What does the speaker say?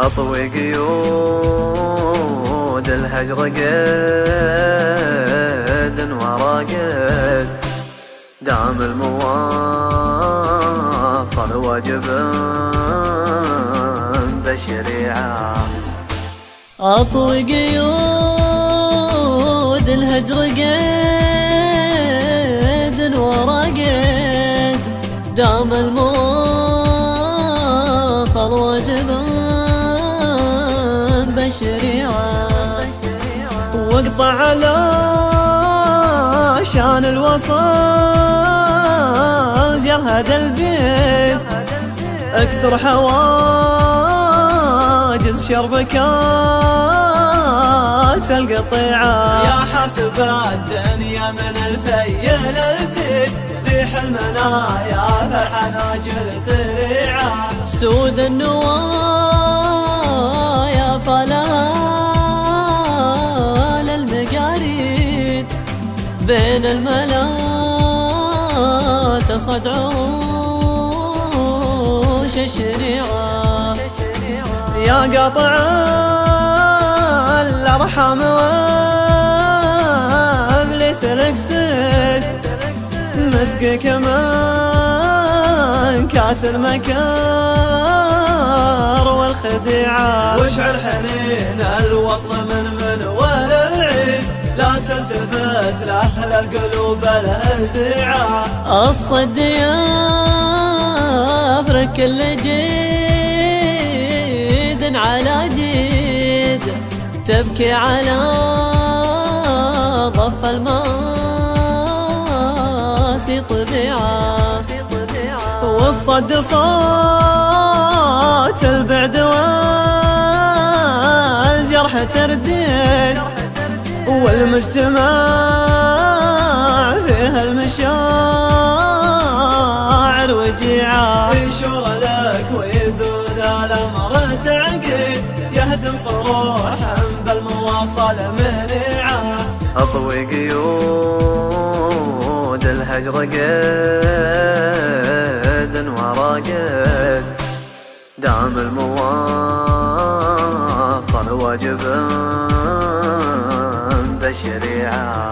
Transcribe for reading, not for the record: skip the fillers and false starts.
أطوي قيود الهجر قيد وراقد دام المواصل واجب بالشريعة. أطوي قيود الهجر قيد وراقد دام المواصل واجب بالشريعة. واقطع على شان الوصل جرهد البيت اكسر حواجز شربكات القطيعة. يا حاسب الدنيا من الفي للفي ريح المنايا فالحناجر سريعة. سود النوايا فلها للمقاريد بين الملا تصعد عروش الشريعة. يا قاطع الأرحام وابليس الاقصد مسقي كمان كاس المكار والخديعة. واشعل حنين الوصل من ولا العيد لا تلتفت لأهل القلوب الهزيعة. الصد يفرك كل جيد على جيد تبكي على ضف الماسي طبيعة. والصد صوت البعد والجرح ترديد والمجتمع فيها المشاعر وجيعة. يشور لك ويزود الأمر تعقيد يهدم صروحا بالمواصل منيعة. أطوي قيود الهجر قيد وراقد دام المواصل واجب بالشريعة.